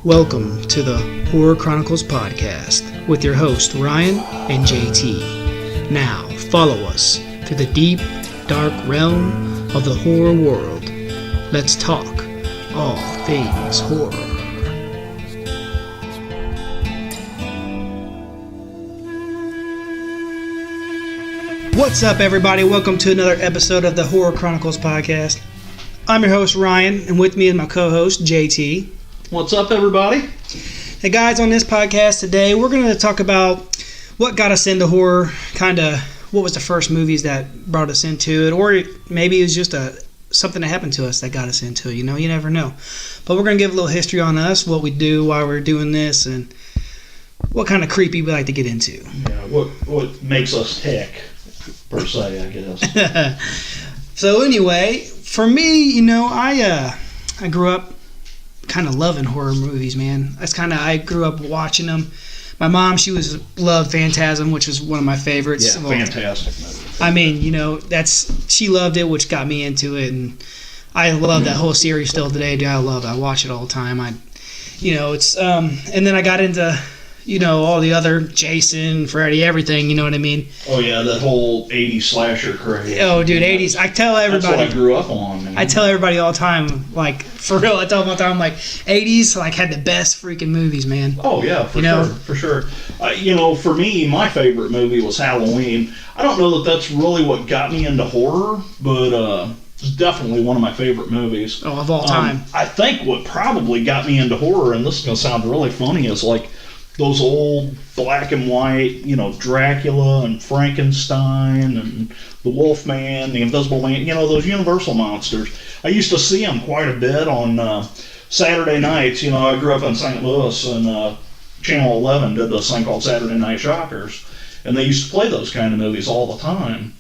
Welcome to the Horror Chronicles podcast with your host Ryan and JT. Now follow us to the deep, dark realm of the horror world. Let's talk all things horror. What's up, everybody? Welcome to another episode of the Horror Chronicles podcast. I'm your host Ryan, and with me is my co-host JT. What's up, everybody? Hey guys, on this podcast today, we're going to talk about what got us into horror, kind of what was the first movies that brought us into it, or maybe it was just something that happened to us that got us into it. You know, you never know. But we're going to give a little history on us, what we do, why we're doing this, and what kind of creepy we like to get into. Yeah, what makes us tick, per se, I guess. So anyway, for me, you know, I grew up kind of loving horror movies, man. I grew up watching them. My mom, she loved Phantasm, which was one of my favorites. Yeah, fantastic movie. I mean, you know, she loved it, which got me into it, and I love that whole series still today. Dude, I love it. I watch it all the time. It's and then I got into, you know, all the other Jason, Freddy, everything, you know what I mean? Oh, yeah, that whole 80s slasher craze. Oh, dude, 80s. I tell everybody. That's what I grew up on, man. I tell everybody all the time, like, for real, I tell them all the time, like, 80s, like, had the best freaking movies, man. Oh, yeah, for sure. For me, my favorite movie was Halloween. I don't know that that's really what got me into horror, but it's definitely one of my favorite movies. Oh, of all time. I think what probably got me into horror, and this is going to sound really funny, is like those old black and white, you know, Dracula and Frankenstein and the Wolfman, the Invisible Man, you know, those Universal monsters. I used to see them quite a bit on Saturday nights. You know, I grew up in St. Louis, and Channel 11 did this thing called Saturday Night Shockers, and they used to play those kind of movies all the time.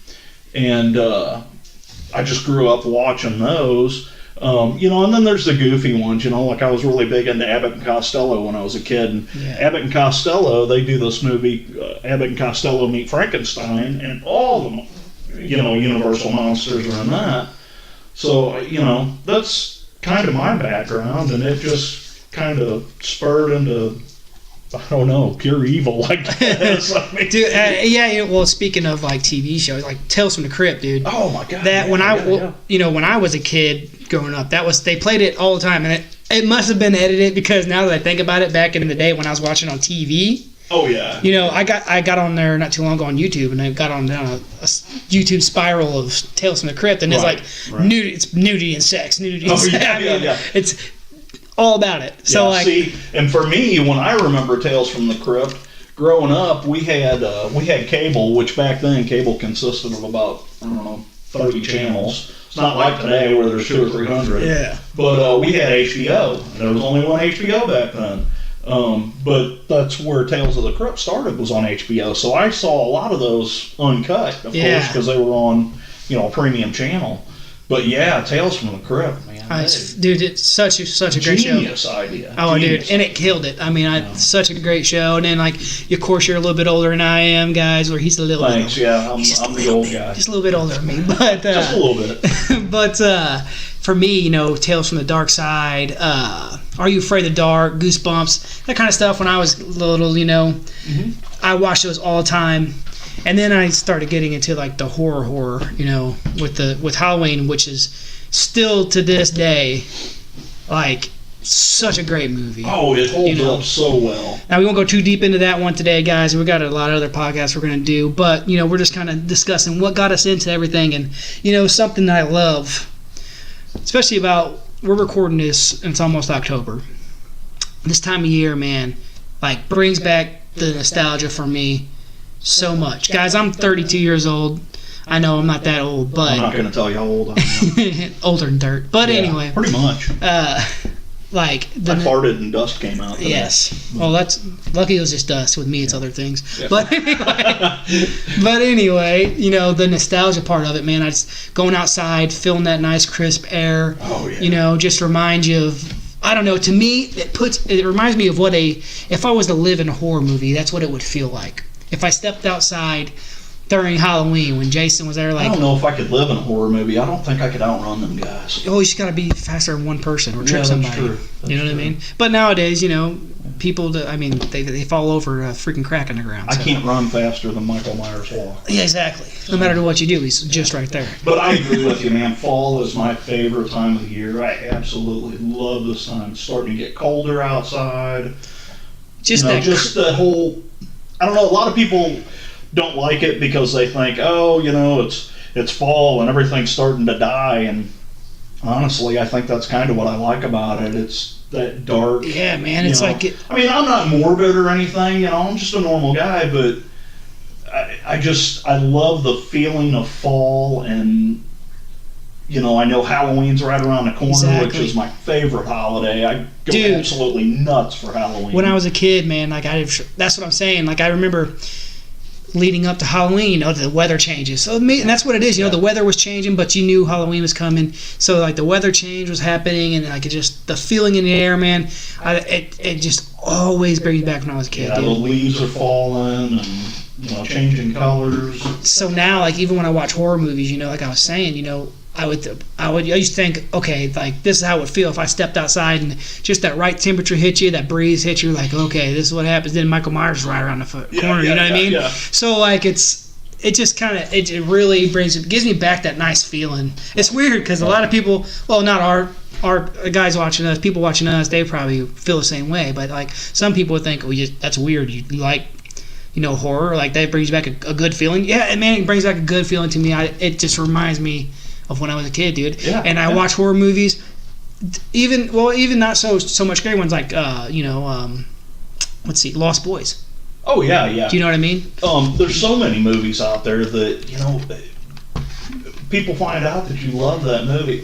And I just grew up watching those. And then there's the goofy ones, you know, like I was really big into Abbott and Costello when I was a kid. And Abbott and Costello, they do this movie, Abbott and Costello Meet Frankenstein, and all the, you know, Universal monsters are in that. So, you know, that's kind of my background, and it just kind of spurred into, I don't know, pure evil, I guess. Dude, well, speaking of like TV shows, like Tales from the Crypt, dude. Oh my god! When I was a kid growing up, they played it all the time, and it must have been edited, because now that I think about it, back in the day when I was watching on TV. Oh yeah. You know, I got on there not too long ago on YouTube, and I got on down a YouTube spiral of Tales from the Crypt, and it's it's nudity and sex, It's all about it. So and for me, when I remember Tales from the Crypt, growing up, we had cable, which back then cable consisted of about 30 channels. It's not like today where there's 200 or 300. Yeah. But we had HBO. There was only one HBO back then. But that's where Tales of the Crypt started, was on HBO. So I saw a lot of those uncut, of course, because they were on, you know, a premium channel. But yeah, Tales from the Crypt, man. Dude, it's such a great show. Genius idea. Oh, dude, and it killed it. I mean, such a great show. And then, like, of course, you're a little bit older than I am, guys, where he's a little bit older. Yeah, I'm the old guy. Just a little bit older than me. But, just a little bit. But for me, you know, Tales from the Dark Side, Are You Afraid of the Dark, Goosebumps, that kind of stuff when I was little, you know. Mm-hmm. I watched those all the time. And then I started getting into like the horror, you know, with Halloween, which is still to this day like such a great movie. Oh, it holds up so well. Now we won't go too deep into that one today, guys. We've got a lot of other podcasts we're going to do, but you know, we're just kind of discussing what got us into everything, and you know, something that I love, especially about, we're recording this and it's almost October. This time of year, man, like brings back the nostalgia for me so much. Guys, I'm 32 years old. I know I'm not that old, but I'm not going to tell you how old I am. Older than dirt. But anyway. Pretty much. I farted and dust came out. Yes. Well, that's lucky it was just dust. With me, it's other things. Yeah. But anyway, you know, the nostalgia part of it, man. I just going outside, feeling that nice crisp air. Oh yeah. You know, just reminds you of, I don't know. To me, it reminds me of if I was to live in a horror movie, that's what it would feel like. If I stepped outside during Halloween when Jason was there. Like, I don't know if I could live in a horror movie. I don't think I could outrun them guys. oh, you just gotta be faster than one person or trip That's somebody. true. You know what I mean? But nowadays, people, they fall over a freaking crack in the ground. I So. can't run faster than Micheal Meyers walks. Yeah, exactly. No matter what you do, he's just right there. But I agree with you, man. Fall is my favorite time of the year. I absolutely love this time. It's starting to get colder outside. Just just the whole. I don't know. A lot of people don't like it because they think, oh, it's fall and everything's starting to die. And honestly, I think that's kind of what I like about it. It's that dark. Yeah, man. It's like it. I mean, I'm not morbid or anything. I'm just a normal guy, but I love the feeling of fall, and I know Halloween's right around the corner, Exactly. which is my favorite holiday. I go Dude. absolutely nuts for Halloween. When I was a kid, man, that's what I'm saying. Like, I remember leading up to Halloween, the weather changes. So, and that's what it is. The weather was changing, but you knew Halloween was coming. So, like, the weather change was happening, and like the feeling in the air, man. It just always brings me back when I was a kid. the Dude. leaves are falling and changing colors. So now, like, even when I watch horror movies, like I was saying, I used to think, okay, like, this is how it would feel if I stepped outside and just that right temperature hit you, that breeze hit you, like, okay, this is what happens. Then Micheal Myers is right around the corner, you know what I mean? Yeah. So, like, it just kind of, it really gives me back that nice feeling. It's weird because a lot of people, well, not our guys watching us, people watching us, they probably feel the same way, but, like, some people would think, that's weird. You like, horror, like, that brings back a good feeling. Yeah, man, it brings back a good feeling to me. It just reminds me of when I was a kid, dude. Yeah, and I watch horror movies, even not so much scary ones, like let's see, Lost Boys. Oh yeah. Do you know what I mean? There's so many movies out there that people find out that you love that movie.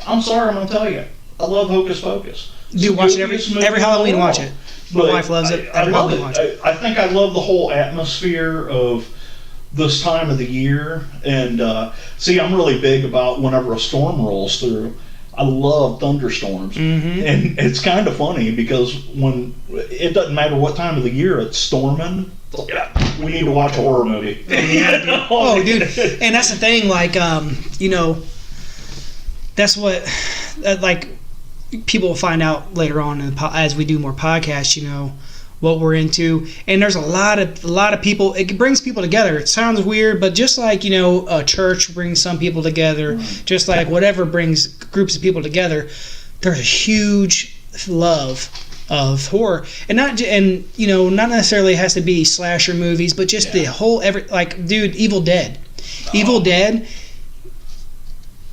I'm sorry, I'm gonna tell you, I love Hocus Pocus. Dude, watch it every Halloween. Watch it. My wife loves it. I Every love Halloween, watch it. I think I love the whole atmosphere of this time of the year. And see, I'm really big about whenever a storm rolls through. I love thunderstorms. Mm-hmm. And it's kind of funny because when it doesn't matter what time of the year it's storming, we need to watch a horror movie. Oh, dude, and that's the thing. Like, that's what, like, people will find out later on as we do more podcasts. What we're into, and there's a lot of people. It brings people together. It sounds weird, but just like a church brings some people together, just like whatever brings groups of people together, there's a huge love of horror, and not necessarily has to be slasher movies, but just the whole dude, Evil Dead. Evil Dead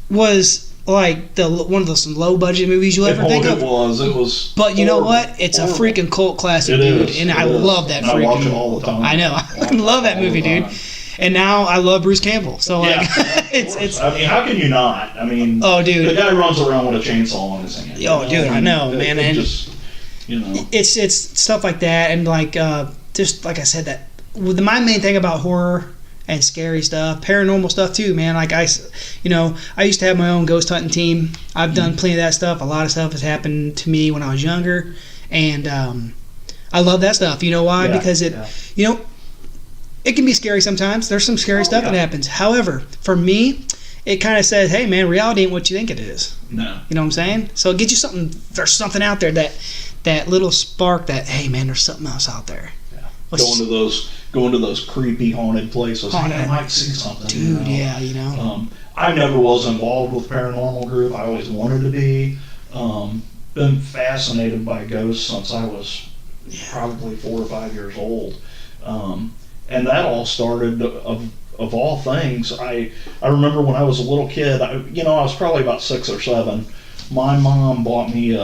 was like one of those low budget movies you'll ever think of. It was. But you know what? It's a freaking cult classic, dude, and I love that. I watch it all the time. I know, I love that movie, dude. And now I love Bruce Campbell. So like, it's. I mean, how can you not? I mean, oh, dude, the guy runs around with a chainsaw in his hand. Oh, dude, I know, man. And just, it's stuff like that, and like just like I said, that my main thing about horror and scary stuff, paranormal stuff too, man. Like I used to have my own ghost hunting team. I've done plenty of that stuff. A lot of stuff has happened to me when I was younger, and I love that stuff. You know why? Because it can be scary sometimes. There's some scary stuff that happens. However, for me, it kind of says, hey man, reality ain't what you think it is. No. You know what I'm saying? So it gets you something. There's something out there, that little spark that, hey man, there's something else out there. Going to those creepy haunted places. Haunted. I might see something. Dude, I never was involved with paranormal group. I always wanted to be. Been fascinated by ghosts since I was probably 4 or 5 years old. And that all started of all things. I remember when I was a little kid. I was probably about 6 or 7. My mom bought me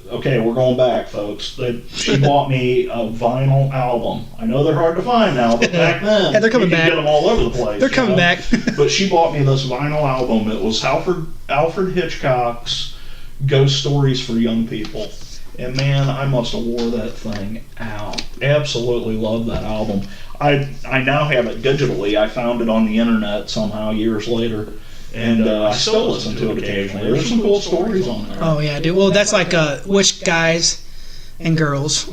okay, we're going back, folks. She bought me a vinyl album. I know they're hard to find now, but back then, they're coming back. You could get them all over the place. They're coming back. But she bought me this vinyl album. It was Alfred Hitchcock's Ghost Stories for Young People. And man, I must have wore that thing out. Absolutely love that album. I now have it digitally. I found it on the internet somehow years later. And I still listen to it occasionally. There's some cool stories on there. Oh yeah, dude. Well, that's like which guys and girls,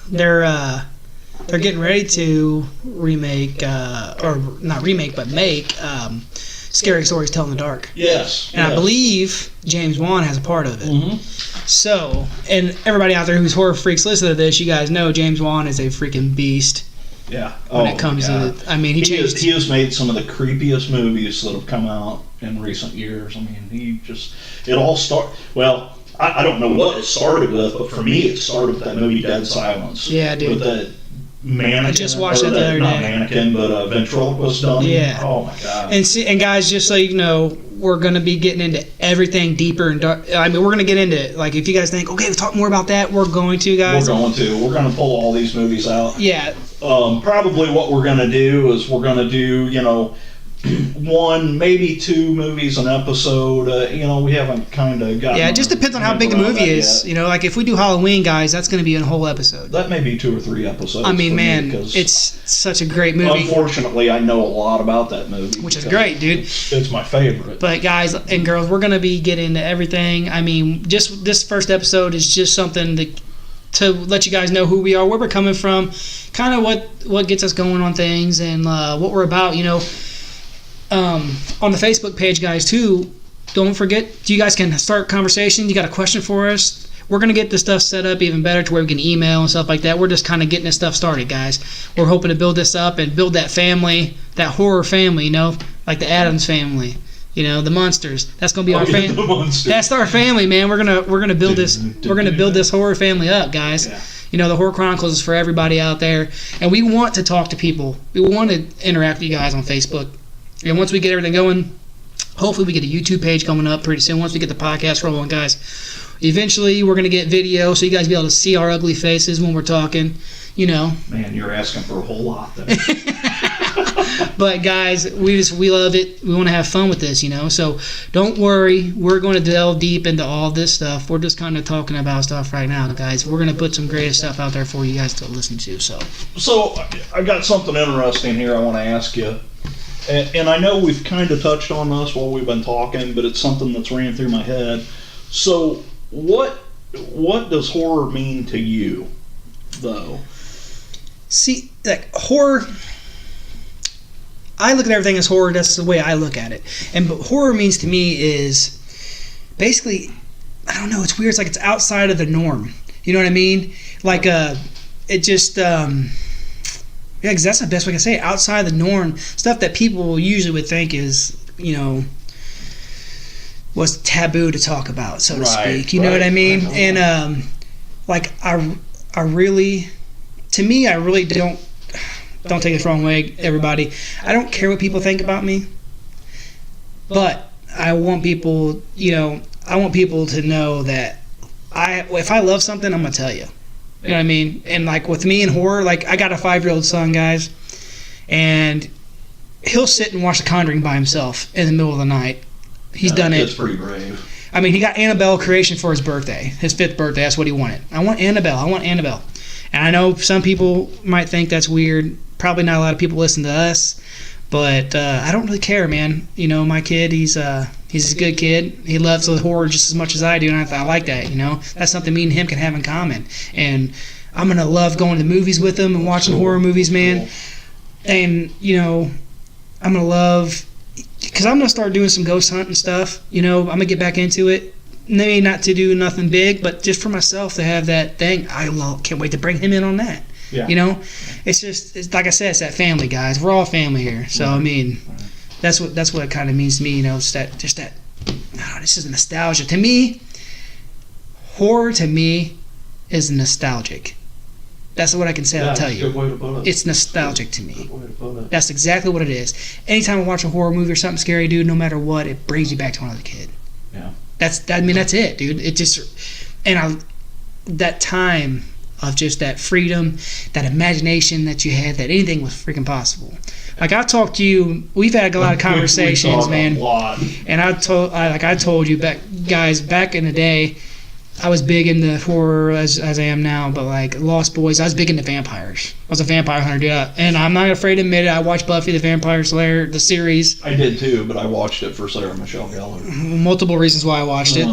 they're they're getting ready to remake, or not remake, but make Scary Stories Tell in the Dark. Yes. And I believe James Wan has a part of it. Mm-hmm. So, and everybody out there who's horror freaks listen to this, you guys know James Wan is a freaking beast. Yeah. When it comes to, I mean, he has made some of the creepiest movies that have come out in recent years. I mean, it all started. Well, I don't know what it started with, but for me, it started with that movie Dead Silence. Yeah, dude. With that mannequin. I just watched it the other day. Not mannequin, but a ventriloquist dummy. Yeah. Oh my god. And guys, just so you know, we're going to be getting into everything deeper and dark. I mean, we're going to get into it. Like, if you guys think, okay, let's talk more about that, we're going to, guys. We're going to pull all these movies out. Yeah. Probably what we're going to do is we're going to do, one, maybe two movies an episode. We haven't kind of got. Yeah, it just depends on how big the movie is. Yet. Like if we do Halloween, guys, that's going to be a whole episode. That may be 2 or 3 episodes. I mean, man, it's such a great movie. Unfortunately, I know a lot about that movie, which is great, dude. It's my favorite. But guys and girls, we're going to be getting into everything. I mean, just this first episode is just something to let you guys know who we are, where we're coming from, kind of what gets us going on things, and what we're about. On the Facebook page, guys, too, don't forget, you guys can start conversation. You got a question for us? We're going to get this stuff set up even better to where we can email and stuff like that. We're just kind of getting this stuff started, guys. We're hoping to build this up and build that family, that horror family, like the Addams family, the Munsters. That's going to be our family. That's our family, man. We're gonna build this. We're gonna build this horror family up, guys. Yeah. The Horror Chronicles is for everybody out there, and we want to talk to people. We want to interact with you guys on Facebook. And once we get everything going, hopefully we get a YouTube page coming up pretty soon. Once we get the podcast rolling, guys, eventually we're going to get video so you guys be able to see our ugly faces when we're talking, Man, you're asking for a whole lot there. But guys, we love it. We want to have fun with this, So don't worry. We're going to delve deep into all this stuff. We're just kind of talking about stuff right now, guys. We're going to put some great stuff out there for you guys to listen to. So I got something interesting here I want to ask you. And I know we've kind of touched on this while we've been talking, but it's something that's ran through my head. So, what does horror mean to you, though? See, like horror, I look at everything as horror. That's the way I look at it. And but horror means to me is basically, I don't know. It's weird. It's like it's outside of the norm. You know what I mean? Like it just. Yeah, because that's the best way I can say it. Outside the norm, stuff that people usually would think is, was taboo to talk about, so to speak. You know what I mean? And I really don't take this wrong way, everybody. I don't care what people think about me, but I want people, to know that if I love something, I'm gonna tell you. You know what I mean? And like with me in horror, like I got a 5-year-old son, guys, and he'll sit and watch The Conjuring by himself in the middle of the night. He's done it. That's pretty brave. I mean, he got Annabelle creation for his birthday, his 5th birthday. That's what he wanted. I want Annabelle. And I know some people might think that's weird. Probably not a lot of people listen to us, but I don't really care, man. My kid, he's a good kid. He loves the horror just as much as I do, and I like that, That's something me and him can have in common. And I'm going to love going to the movies with him and watching horror movies, man. Cool. And, I'm going to love... Because I'm going to start doing some ghost hunting stuff. I'm going to get back into it. Maybe not to do nothing big, but just for myself to have that thing. I can't wait to bring him in on that. Yeah. It's like I said, it's that family, guys. We're all family here. So, I mean... That's what it kind of means to me, It's this is nostalgia. To me, horror to me is nostalgic. That's what I can say. I'll tell you. Good way to put it. It's nostalgic to me. Good way to put it. That's exactly what it is. Anytime I watch a horror movie or something scary, dude, no matter what, it brings you back to when I was a kid. Yeah. That's it, dude. It just that time of just that freedom, that imagination that you had, that anything was freaking possible. Like I talked to you, we've had a lot of conversations, man. A lot. And I told you back in the day, I was big into horror as I am now, but like Lost Boys, I was big into vampires. I was a vampire hunter, dude. And I'm not afraid to admit it. I watched Buffy the Vampire Slayer, the series. I did too, but I watched it for Sarah Michelle Gellar. Multiple reasons why I watched it.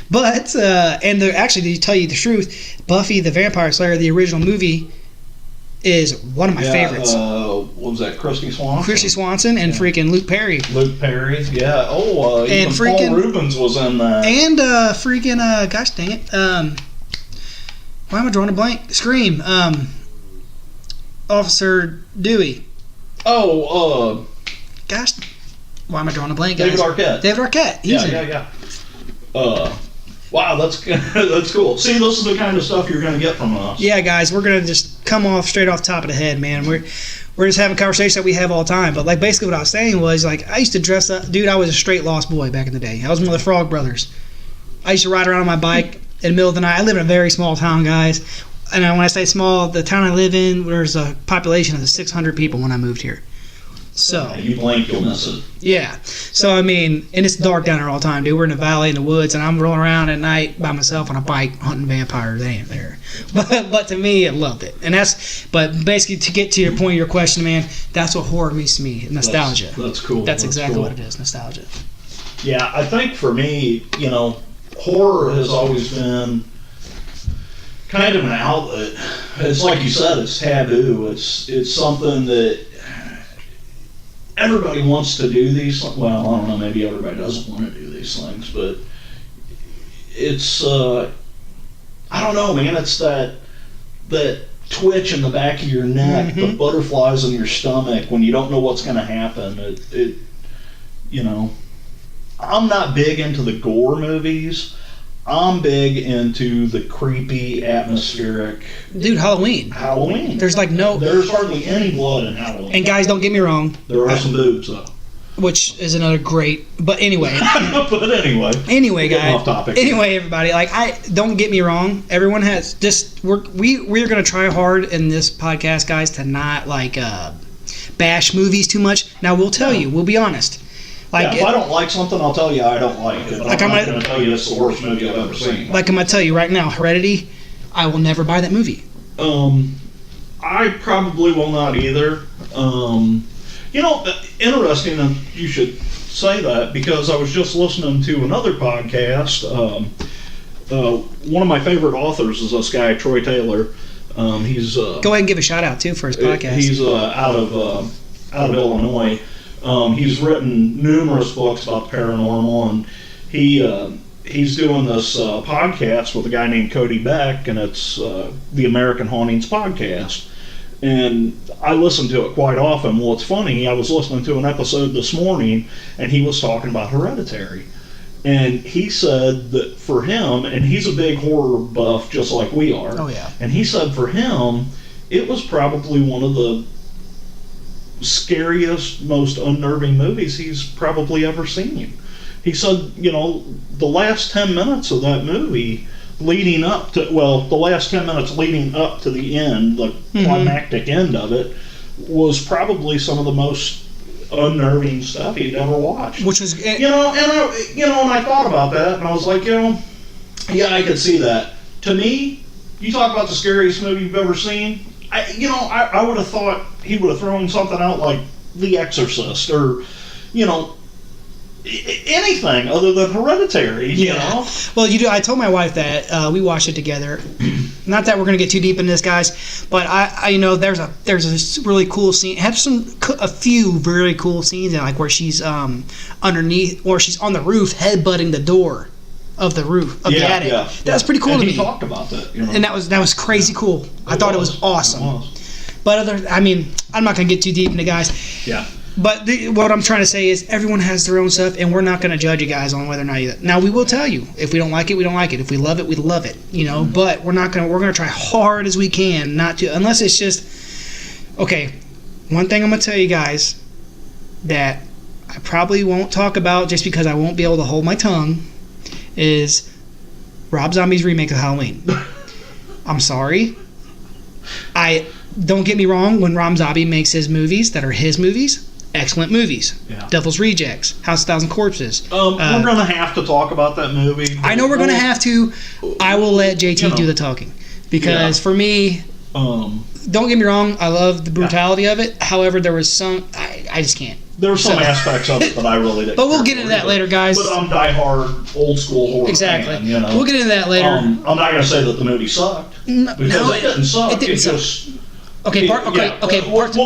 But actually, to tell you the truth, Buffy the Vampire Slayer, the original movie, is one of my favorites. What was that? Christy Swanson and freaking Luke Perry. Luke Perry, yeah. Oh, even and freaking Paul Rubens was in that. And gosh dang it, why am I drawing a blank? Scream. Officer Dewey. Oh, gosh, why am I drawing a blank, guys? David Arquette. Yeah. Wow, that's that's cool. See, this is the kind of stuff you're going to get from us. Yeah, guys, we're going to just come off straight off the top of the head, man. We're just having conversations that we have all the time. But like basically what I was saying was like I used to dress up. Dude, I was a straight lost boy back in the day. I was one of the Frog Brothers. I used to ride around on my bike in the middle of the night. I live in a very small town, guys. And when I say small, the town I live in, there's a population of 600 people when I moved here. So you blink, you'll miss it. Yeah. So I mean, and it's dark down there all the time, dude. We're in the valley in the woods, and I'm rolling around at night by myself on a bike hunting vampires. They ain't there. But to me, I loved it. And but basically to get to your point of your question, man, that's what horror means to me. Nostalgia. That's cool. That's exactly what it is. Nostalgia. Yeah, I think for me, horror has always been kind of an outlet. It's like you said, it's taboo. It's something that everybody wants to do these. Well, I don't know. Maybe everybody doesn't want to do these things, but it's I don't know, man. It's that twitch in the back of your neck, the butterflies in your stomach when you don't know what's going to happen. I'm not big into the gore movies. I'm big into the creepy, atmospheric. Dude, Halloween. There's There's hardly any blood in Halloween. And guys, don't get me wrong. There are some boobs, though. Which is another great. But anyway. Anyway, guys. Off topic. Anyway, everybody, don't get me wrong. Everyone has just we're gonna try hard in this podcast, guys, to not bash movies too much. Now we'll tell you. We'll be honest. If I don't like something, I'll tell you I don't like it. I'm not going to tell you it's the worst movie I've ever seen. Like I'm going to tell you right now, Heredity, I will never buy that movie. I probably will not either. Interesting that you should say that because I was just listening to another podcast. One of my favorite authors is this guy, Troy Taylor. He's go ahead and give a shout out too for his podcast. He's out of Illinois. He's written numerous books about the paranormal, and he's doing this podcast with a guy named Cody Beck, and it's the American Hauntings podcast. And I listen to it quite often. Well, it's funny, I was listening to an episode this morning, and he was talking about Hereditary. And he said that for him, and he's a big horror buff just like we are. Oh, yeah. And he said for him, it was probably one of the scariest, most unnerving movies he's probably ever seen. He said, the last 10 minutes of that movie leading up to, the last 10 minutes leading up to the end, the climactic end of it, was probably some of the most unnerving stuff he'd ever watched. Which was, and I thought about that, and I was like, yeah, I could see that. To me, you talk about the scariest movie you've ever seen, I would have thought he would have thrown something out like The Exorcist or, anything other than Hereditary, you know? Well, I told my wife that we watched it together. Not that we're going to get too deep in this, guys, but I there's a really cool scene. Have a few very cool scenes, where she's underneath, or she's on the roof headbutting the door of the roof of the attic. That was pretty cool to me. He talked about that, and that was crazy cool. I thought it was awesome. But I'm not going to get too deep into, guys. Yeah. But what I'm trying to say is everyone has their own stuff, and we're not going to judge you guys on whether or not you. Now we will tell you if we don't like it, we don't like it. If we love it, we love it. But we're not going to. We're going to try hard as we can not to, unless it's just okay. One thing I'm going to tell you guys that I probably won't talk about just because I won't be able to hold my tongue is Rob Zombie's remake of Halloween. I'm sorry. Don't get me wrong. When Rob Zombie makes his movies that are his movies. Excellent movies. Yeah. Devil's Rejects, House of 1,000 Corpses. We're going to have to talk about that movie. I know we're going to have to. I will let JT do the talking. Because for me, don't get me wrong, I love the brutality of it. However, there was some, I just can't. There were some aspects of it that I really didn't. But we'll get into that later, guys. But I'm diehard, old school horror fan, We'll get into that later. I'm not going to say that the movie sucked. Because it didn't suck. It didn't suck. Just, Okay, we'll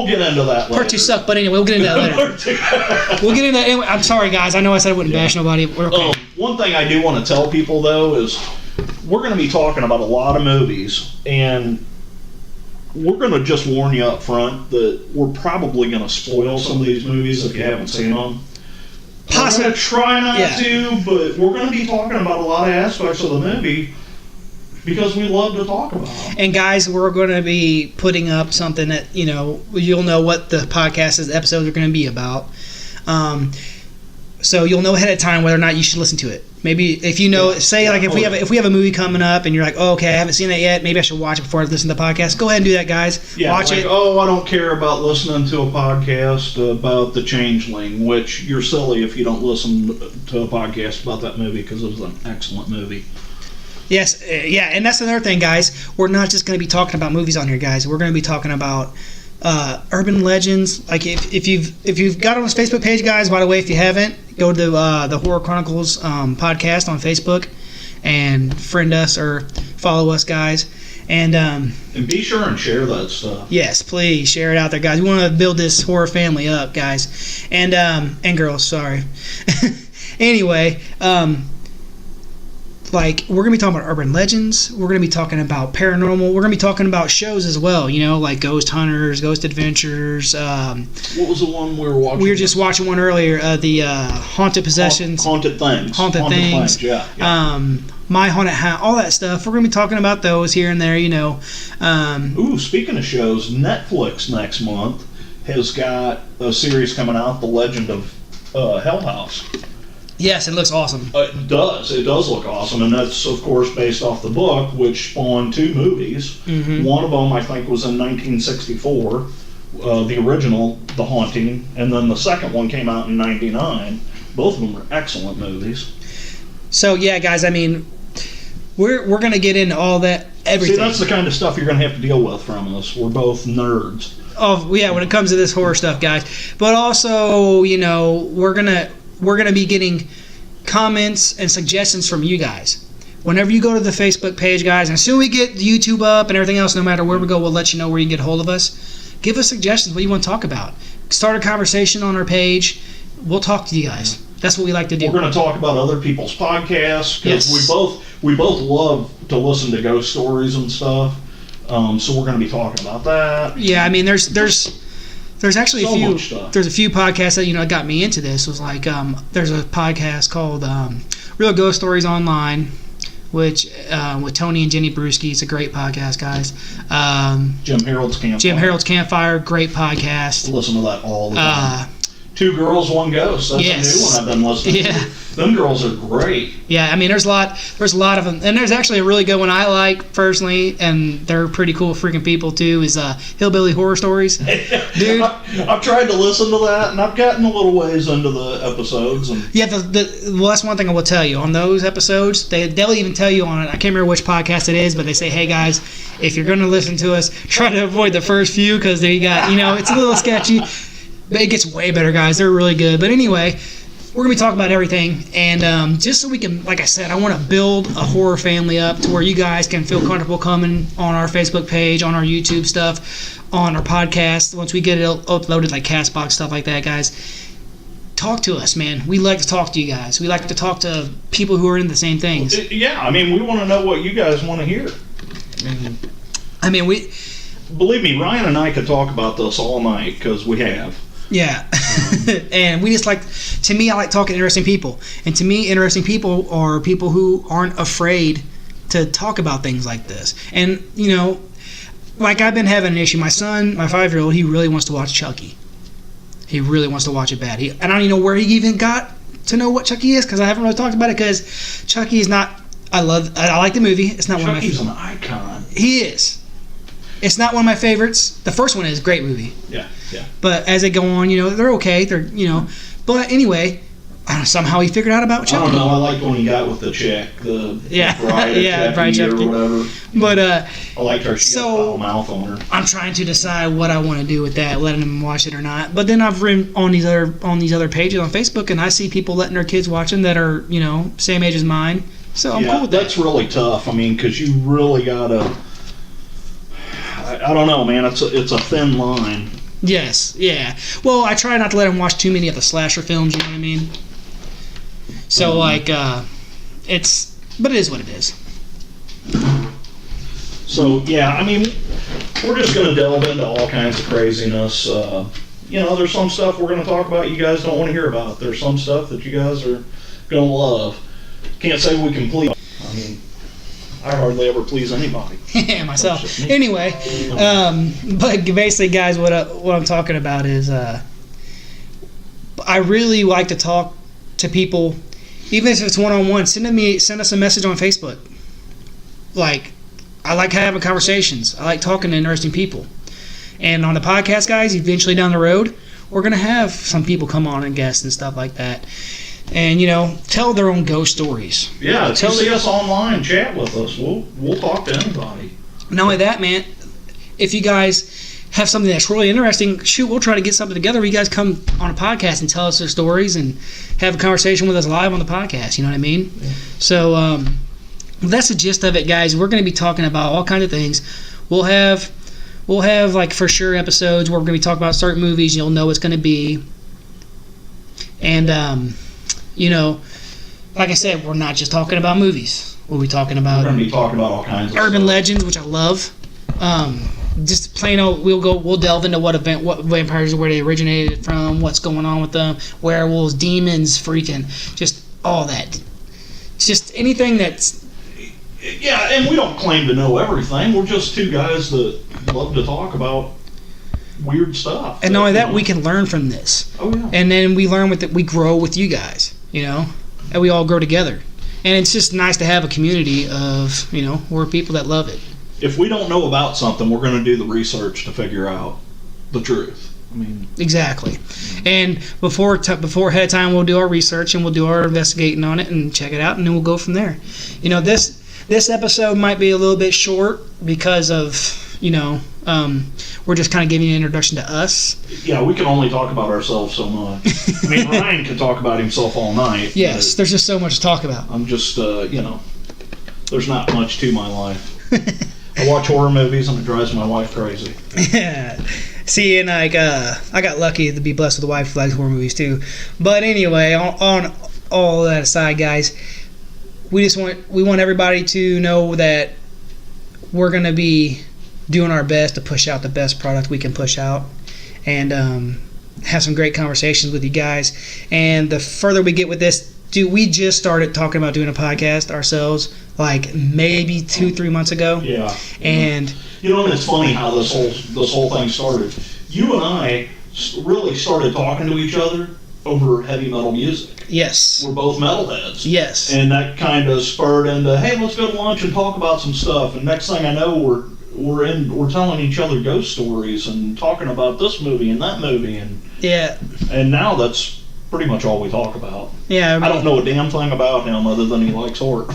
get into that later. Part 2 sucked, but anyway, we'll get into that later. We'll get into that anyway. I'm sorry, guys. I know I said I wouldn't bash nobody. We're okay. One thing I do want to tell people, though, is we're going to be talking about a lot of movies, and we're going to just warn you up front that we're probably going to spoil some of these movies if you haven't seen them. We're going to try not to, but we're going to be talking about a lot of aspects of the movie because we love to talk about them. And guys, we're going to be putting up something that, you'll know what the podcast episodes are going to be about. So you'll know ahead of time whether or not you should listen to it. Maybe if you know, if we have a movie coming up and you're like, oh, okay, I haven't seen that yet, maybe I should watch it before I listen to the podcast. Go ahead and do that, guys. Yeah, watch it. Oh, I don't care about listening to a podcast about The Changeling, which you're silly if you don't listen to a podcast about that movie because it was an excellent movie. Yes, and that's another thing, guys. We're not just going to be talking about movies on here, guys. We're going to be talking about urban legends. Like if you've got on his Facebook page, guys. By the way, if you haven't, go to the Horror Chronicles podcast on Facebook and friend us or follow us, guys. And be sure and share that stuff. Yes, please share it out there, guys. We want to build this horror family up, guys, and girls. Sorry. Anyway. We're going to be talking about urban legends. We're going to be talking about paranormal. We're going to be talking about shows as well, like Ghost Hunters, Ghost Adventures. What was the one we were watching? We were just watching one earlier, the Haunted Possessions. Haunted Things. Haunted Things. Yeah. My Haunted House, all that stuff. We're going to be talking about those here and there, Speaking of shows, Netflix next month has got a series coming out, The Legend of Hell House. Yes, it looks awesome. It does. It does look awesome, and that's, of course, based off the book, which spawned 2 movies. Mm-hmm. One of them, I think, was in 1964, the original, The Haunting, and then the second one came out in 99. Both of them are excellent movies. So, yeah, guys, I mean, we're going to get into all that, everything. See, that's the kind of stuff you're going to have to deal with from us. We're both nerds. Oh, yeah, when it comes to this horror stuff, guys. But also, we're going to be getting comments and suggestions from you guys. Whenever you go to the Facebook page, guys, and as soon as we get YouTube up and everything else, no matter where we go, we'll let you know where you can get a hold of us. Give us suggestions, what you want to talk about. Start a conversation on our page. We'll talk to you guys. That's what we like to do. We're going to talk about other people's podcasts because we both love to listen to ghost stories and stuff. So we're going to be talking about that. Yeah, I mean, there's actually there's a few podcasts that got me into this. It was like there's a podcast called Real Ghost Stories Online, which with Tony and Jenny Brewski. It's a great podcast, guys. Jim Harold's Campfire, great podcast. Listen to that all the time. 2 Girls, 1 Ghost. That's a new one I've been listening to. Them girls are great. Yeah, I mean, there's a lot of them, and there's actually a really good one I like personally, and they're pretty cool freaking people too. Is Hillbilly Horror Stories, dude. I've tried to listen to that, and I've gotten a little ways into the episodes. And yeah, well, that's one thing I will tell you on those episodes. They'll even tell you on it. I can't remember which podcast it is, but they say, hey guys, if you're going to listen to us, try to avoid the first few because they got it's a little sketchy. But it gets way better, guys. They're really good. But anyway, we're going to be talking about everything. And just so we can, like I said, I want to build a horror family up to where you guys can feel comfortable coming on our Facebook page, on our YouTube stuff, on our podcast. Once we get it uploaded, like CastBox, stuff like that, guys. Talk to us, man. We like to talk to you guys. We like to talk to people who are into the same things. Yeah, I mean, we want to know what you guys want to hear. I mean, believe me, Ryan and I could talk about this all night because we have. Yeah. And we just to me, I like talking to interesting people. And to me, interesting people are people who aren't afraid to talk about things like this. And, I've been having an issue. My son, my 5-year-old, he really wants to watch Chucky. He really wants to watch it bad. I don't even know where he even got to know what Chucky is because I haven't really talked about it because Chucky is not, I like the movie. It's not Chucky's one of my Chucky's an icon. He is. It's not one of my favorites. The first one is a great movie. Yeah. But as they go on, they're okay. But anyway, somehow he figured out about Chucky. I don't know. I like when he got with the chick, the bride Chucky or whatever. But I liked her. She got a foul mouth on her. I'm trying to decide what I want to do with that, letting them watch it or not. But then I've read on these other pages on Facebook, and I see people letting their kids watch them that are same age as mine. So I'm cool with that. That's really tough. I mean, because you really gotta. I don't know, man. It's a thin line. Yes, yeah. Well, I try not to let them watch too many of the slasher films, you know what I mean? So, like, but it is what it is. So, yeah, I mean, we're just going to delve into all kinds of craziness. There's some stuff we're going to talk about you guys don't want to hear about. There's some stuff that you guys are going to love. Can't say we can please. I mean, I hardly ever please anybody. Yeah, myself. Anyway, but basically, guys, what I'm talking about is I really like to talk to people, even if it's one-on-one. Send us a message on Facebook. Like, I like having conversations. I like talking to interesting people. And on the podcast, guys, eventually down the road, we're going to have some people come on and guest and stuff like that. And, tell their own ghost stories. Yeah, if you see us online, chat with us. We'll talk to anybody. Not only that, man, if you guys have something that's really interesting, we'll try to get something together where you guys come on a podcast and tell us your stories and have a conversation with us live on the podcast. You know what I mean? Yeah. So that's the gist of it, guys. We're going to be talking about all kinds of things. We'll have like for sure episodes where we're going to be talking about certain movies. You'll know it's going to be. And, like I said, we're not just talking about movies. We'll be talking about. We're going to be talking about all kinds of urban stuff. legends, which I love. Just plain old, we'll delve into what vampires, where they originated from, what's going on with them, werewolves, demons, freaking, just all that. Just anything that's. Yeah, and we don't claim to know everything. We're just two guys that love to talk about weird stuff. And not only that, we can learn from this. Oh yeah. And then we learn with it. We grow with you guys, and we all grow together. And it's just nice to have a community of, we're people that love it. If we don't know about something, we're going to do the research to figure out the truth. I mean, exactly. And before ahead of time, we'll do our research and we'll do our investigating on it and check it out, and then we'll go from there. This episode might be a little bit short because of, we're just kind of giving you an introduction to us. Yeah, we can only talk about ourselves so much. I mean, Ryan can talk about himself all night. Yes, there's just so much to talk about. I'm just, there's not much to my life. I watch horror movies and it drives my wife crazy. Yeah. See, and I got lucky to be blessed with a wife who likes horror movies too. But anyway, on all that aside, guys, we want everybody to know that we're going to be doing our best to push out the best product we can push out, and have some great conversations with you guys. And the further we get with this, we just started talking about doing a podcast ourselves, like maybe 2-3 months ago. Yeah. And and it's funny how this whole thing started. You and I really started talking to each other over heavy metal music. Yes. We're both metalheads. Yes. And that kind of spurred into, hey, let's go to lunch and talk about some stuff. And next thing I know, we're telling each other ghost stories and talking about this movie and that movie, and and now that's pretty much all we talk about. Yeah. I don't know a damn thing about him other than he likes horror.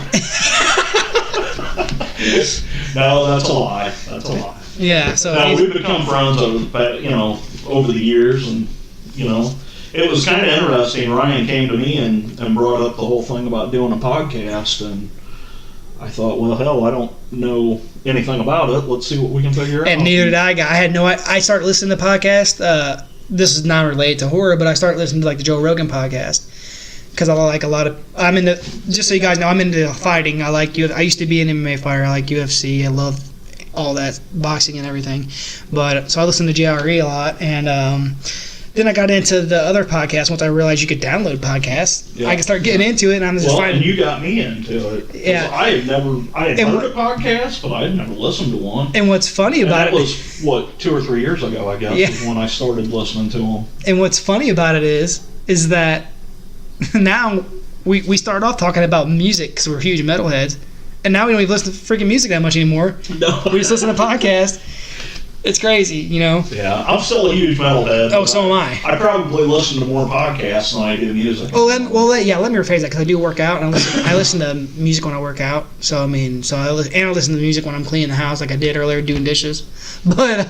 No, that's a lie. That's a lie. Yeah. So we've become friends over the years, and it was kind of interesting. Ryan came to me and brought up the whole thing about doing a podcast, and I thought, well, hell, I don't know anything about it. Let's see what we can figure out. And neither did I. I had no. I started listening to podcasts. This is not related to horror, but I started listening to like the Joe Rogan podcast because I like a lot of. I'm into. Just so you guys know, I'm into fighting. I like I used to be an MMA fighter. I like UFC. I love all that boxing and everything. But so I listen to JRE a lot, and then I got into the other podcasts once I realized you could download podcasts. Yeah. I could start getting into it, and I'm just and you got me into it. Yeah. I had heard a podcast, but I had never listened to one. And what's funny about it was 2 or 3 years ago, I guess, is when I started listening to them. And what's funny about it is that now we started off talking about music because we're huge metalheads, and now we don't even listen to freaking music that much anymore. No. We just listen to podcasts. It's crazy, Yeah, I'm still a huge metalhead. Oh, so am I. I probably listen to more podcasts than I do music. Well, let me rephrase that because I do work out, and I listen to music when I work out. So I listen to music when I'm cleaning the house, like I did earlier doing dishes. But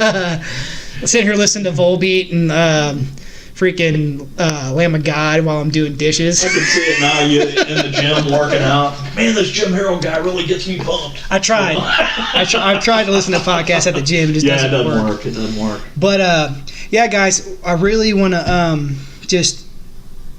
sitting here listening to Volbeat and freaking Lamb of God while I'm doing dishes. I can see it now. You in the gym working out. Man, this Jim Harold guy really gets me pumped. I tried. I've tried to listen to podcasts at the gym. It just Yeah, it doesn't doesn't work. work. It doesn't work. But yeah, guys, I really want to just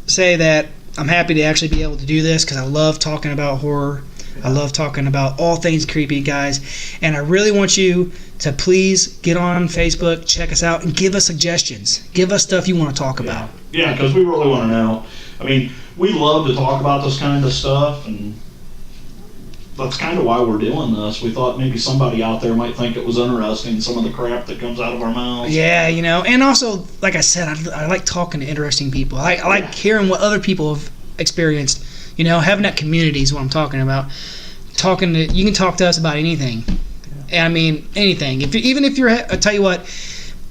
say that I'm happy to actually be able to do this because I love talking about horror. I love talking about all things creepy, guys. And I really want you to please get on Facebook, check us out, and give us suggestions. Give us stuff you want to talk about. Yeah, because we really want to know. I mean, we love to talk about this kind of stuff, and that's kind of why we're doing this. We thought maybe somebody out there might think it was interesting, some of the crap that comes out of our mouths. Yeah, you know, and also, like I said, I like talking to interesting people. I like hearing what other people have experienced. You know, having that community is what I'm talking about. You can talk to us about anything. I mean, anything. I tell you what,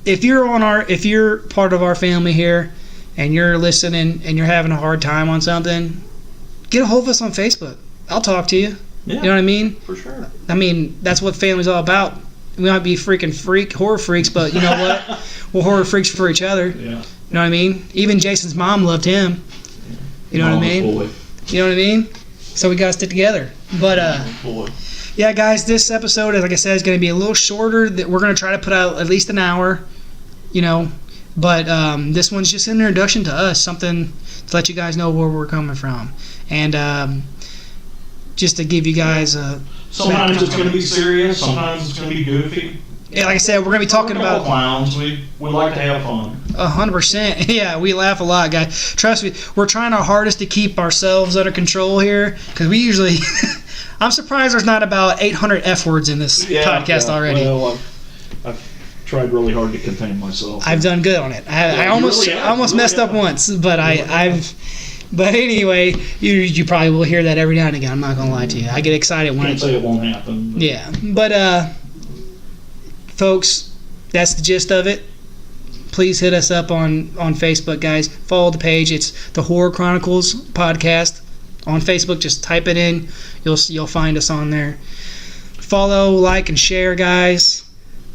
if you're part of our family here, and you're listening and you're having a hard time on something, get a hold of us on Facebook. I'll talk to you. Yeah, you know what I mean? For sure. I mean, that's what family's all about. We might be horror freaks, but you know what? We're horror freaks for each other. Yeah. You know what I mean? Even Jason's mom loved him. You know what I mean? Boy. You know what I mean? So we got to stick together. But Boy. yeah, guys, this episode, like I said, is going to be a little shorter. That we're going to try to put out at least an hour. You know, but this one's just an introduction to us, something to let you guys know where we're coming from, and just to give you guys a. Sometimes it's going to be serious. Sometimes it's going to be goofy. Yeah, like I said, we're going to be talking about clowns. We like to have fun. 100%. Yeah, we laugh a lot, guys. Trust me, we're trying our hardest to keep ourselves under control here because we usually. I'm surprised there's not about 800 F words in this podcast already. Well, I've tried really hard to contain myself. I've done good on it. I almost messed up once, but But anyway, you probably will hear that every now and again. I'm not gonna lie to you. I get excited when Can't say it won't happen. But. Yeah, but folks, that's the gist of it. Please hit us up on Facebook, guys. Follow the page. It's the Horror Chronicles podcast on Facebook. Just type it in. You'll find us on there. Follow, like, and share, guys.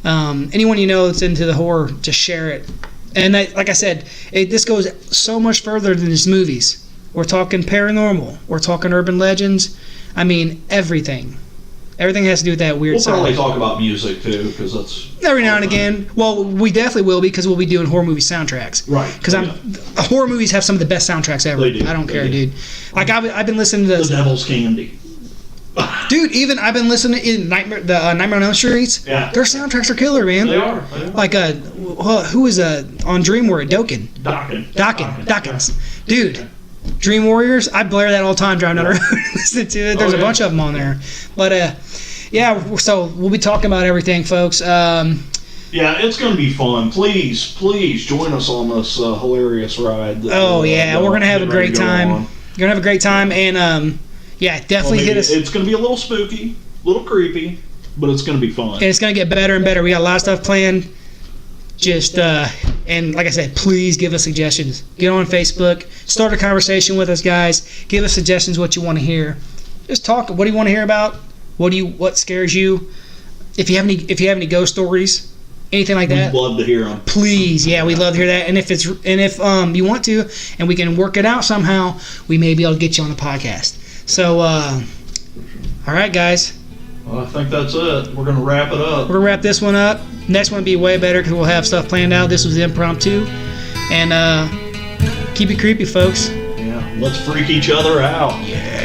Anyone you know that's into the horror, just share it. And like I said, this goes so much further than just movies. We're talking paranormal. We're talking urban legends. I mean, everything. Everything has to do with that weird side. We'll probably talk about music, too, because that's... Every now and again. Well, we definitely will because we'll be doing horror movie soundtracks. Right. Because horror movies have some of the best soundtracks ever. They do. I don't care, dude. Like, I've been listening to... The Devil's Candy. Dude, even I've been listening to Nightmare on Elm Street. Yeah. Their soundtracks are killer, man. They are. Like, who is on Dream Warrior? Dawkins. Dude, Dream Warriors, I blare that all the time driving down the road listening to it. There's a bunch of them on there. But, yeah, so we'll be talking about everything, folks. Yeah, it's going to be fun. Please join us on this hilarious ride. We're going to have a great time. You're going to have a great time, and... yeah, definitely hit us. It's going to be a little spooky, a little creepy, but it's going to be fun. And it's going to get better and better. We got a lot of stuff planned. Just, and like I said, please give us suggestions. Get on Facebook. Start a conversation with us, guys. Give us suggestions what you want to hear. Just talk. What do you want to hear about? What scares you? If you have any ghost stories, anything like that. We'd love to hear them. Please, yeah, we'd love to hear that. And if you want to, and we can work it out somehow, we may be able to get you on the podcast. So, all right, guys. Well, I think that's it. We're going to wrap it up. We're going to wrap this one up. Next one will be way better because we'll have stuff planned out. This was impromptu. And keep it creepy, folks. Yeah, let's freak each other out. Yeah.